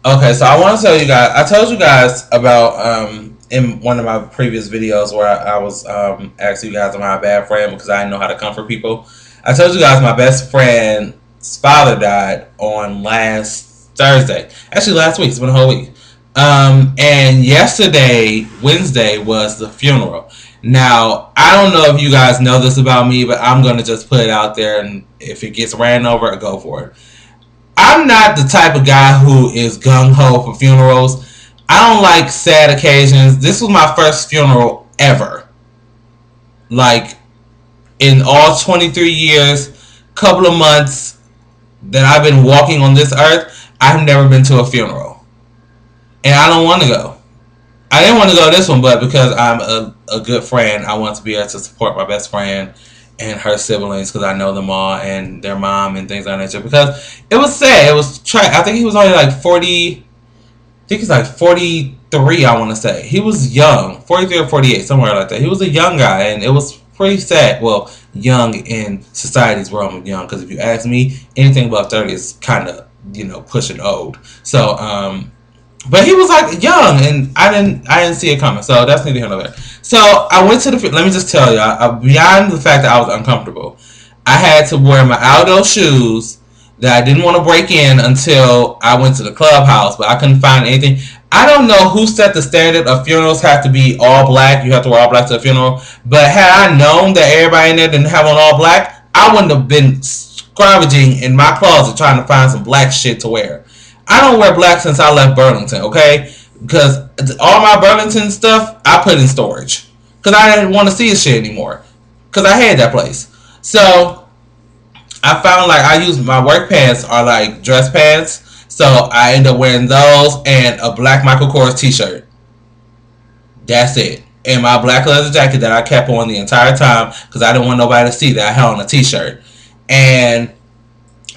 Okay, so I want to tell you guys. I told you guys about in one of my previous videos where I was asking you guys am I a bad friend because I didn't know how to comfort people. I told you guys my best friend's father died on last Thursday. Actually, last week. It's been a whole week. And yesterday, Wednesday, was the funeral. Now, I don't know if you guys know this about me, but I'm gonna just put it out there, and if it gets ran over, go for it. I'm not the type of guy who is gung ho for funerals. I don't like sad occasions. This was my first funeral ever. Like in all 23 years, couple of months that I've been walking on this earth, I've never been to a funeral. And I don't want to go. I didn't want to go to this one, but because I'm a good friend, I want to be able to support my best friend and her siblings because I know them all and their mom and things like that. Because it was sad. It was I think he was only like 40. I think he's like 43. I want to say he was young, 43 or 48, somewhere like that. He was a young guy, and it was pretty sad. Well, young in society's realm of young, because if you ask me, anything above 30 is kind of pushing old. So but he was like young, and I didn't see it coming. So that's neither here nor there. So I went to the. Let me just tell you, beyond the fact that I was uncomfortable, I had to wear my Aldo shoes that I didn't want to break in until I went to the clubhouse, but I couldn't find anything. I don't know who set the standard of funerals have to be all black. You have to wear all black to a funeral. But had I known that everybody in there didn't have on all black, I wouldn't have been scrounging in my closet trying to find some black shit to wear. I don't wear black since I left Burlington, okay? Because all my Burlington stuff I put in storage. Because I didn't want to see this shit anymore. Because I had that place. So I found like I use my work pants are like dress pants. So I end up wearing those and a black Michael Kors t-shirt. That's it. And my black leather jacket that I kept on the entire time because I didn't want nobody to see that I had on a t-shirt. And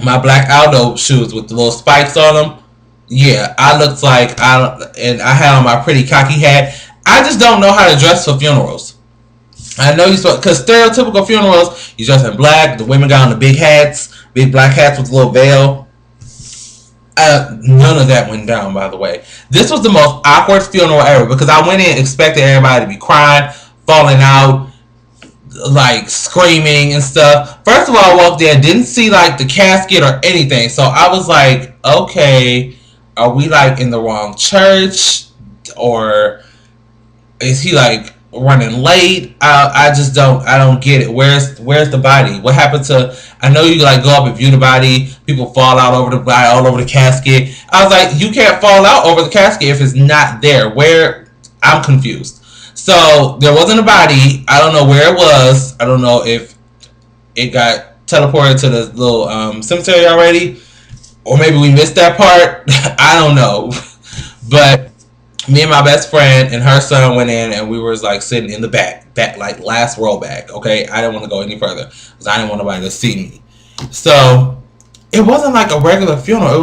my black Aldo shoes with the little spikes on them. Yeah, I looked like I had on my pretty cocky hat. I just don't know how to dress for funerals. I know you saw because stereotypical funerals, you dress in black. The women got on the big hats, big black hats with a little veil. None of that went down, by the way. This was the most awkward funeral ever because I went in expecting everybody to be crying, falling out, like screaming and stuff. First of all, I walked there, didn't see like the casket or anything, so I was like, okay, are we like in the wrong church or is he like running late? I don't get it. Where's the body? What happened to? I know you like go up and view the body. People fall out over the body, all over the casket. I was like, you can't fall out over the casket if it's not there. Where? I'm confused. So there wasn't a body. I don't know where it was. I don't know if it got teleported to the little cemetery already, or maybe we missed that part. I don't know, but me and my best friend and her son went in, and we were like sitting in the back like last row back. Okay, I didn't want to go any further because I didn't want nobody to see me. So it wasn't like a regular funeral. It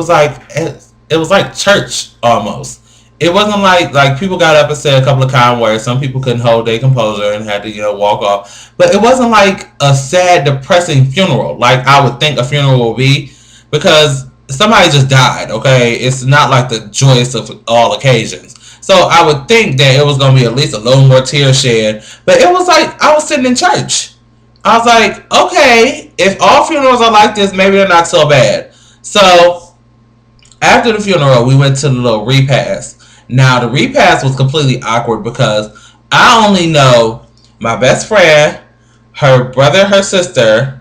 was like church almost. It wasn't like people got up and said a couple of kind words. Some people couldn't hold their composure and had to walk off. But it wasn't like a sad, depressing funeral like I would think a funeral will be because somebody just died. Okay, it's not like the joyous of all occasions. So I would think that it was gonna be at least a little more tear shed. But it was like I was sitting in church. I was like, okay, if all funerals are like this, maybe they're not so bad. So after the funeral, we went to the little repast. Now the repast was completely awkward because I only know my best friend, her brother, her sister,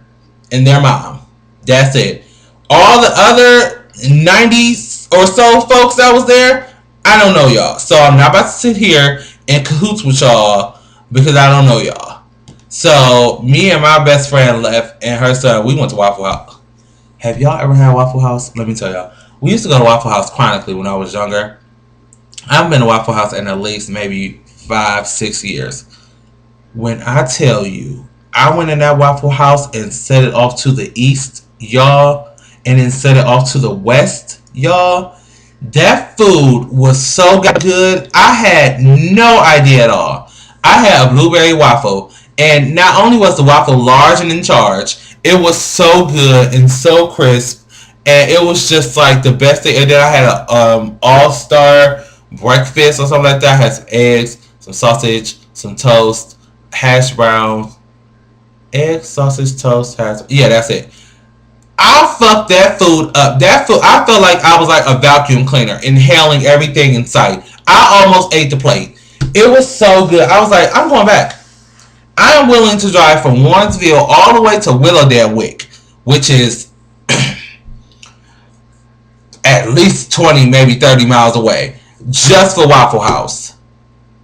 and their mom. That's it. All the other 90s or so folks that was there, I don't know y'all. So I'm not about to sit here in cahoots with y'all because I don't know y'all. So me and my best friend left and her son, we went to Waffle House. Have y'all ever had Waffle House? Let me tell y'all. We used to go to Waffle House chronically when I was younger. I've been to Waffle House in at least maybe 5, 6 years. When I tell you, I went in that Waffle House and set it off to the east, y'all, and then set it off to the west, y'all. That food was so good. I had no idea at all. I had a blueberry waffle, and not only was the waffle large and in charge, it was so good and so crisp. and it was just like the best thing. And then I had a all-star breakfast or something like that. I had some eggs, some sausage, some toast, hash browns, eggs, sausage, toast, hash. Yeah, that's it. I fucked that food up. That food, I felt like I was like a vacuum cleaner, inhaling everything in sight. I almost ate the plate. It was so good. I was like, I'm going back. I am willing to drive from Warrensville all the way to Willowdale Wick, which is at least 20, maybe 30 miles away, just for Waffle House.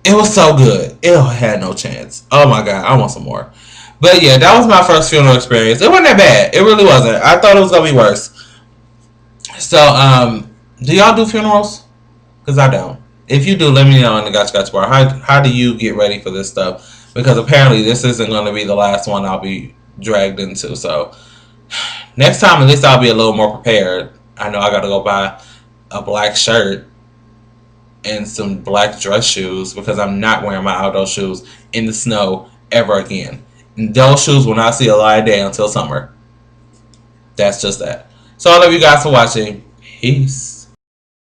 It was so good. It had no chance. Oh my god, I want some more. But yeah, that was my first funeral experience. It wasn't that bad. It really wasn't. I thought it was gonna be worse. So, do y'all do funerals? Because I don't. If you do, let me know in the Gotcha Bar. How do you get ready for this stuff? Because apparently this isn't going to be the last one I'll be dragged into. So next time, at least I'll be a little more prepared. I know I got to go buy a black shirt and some black dress shoes because I'm not wearing my outdoor shoes in the snow ever again. And those shoes will not see a light of day until summer. That's just that. So I love you guys for watching. Peace.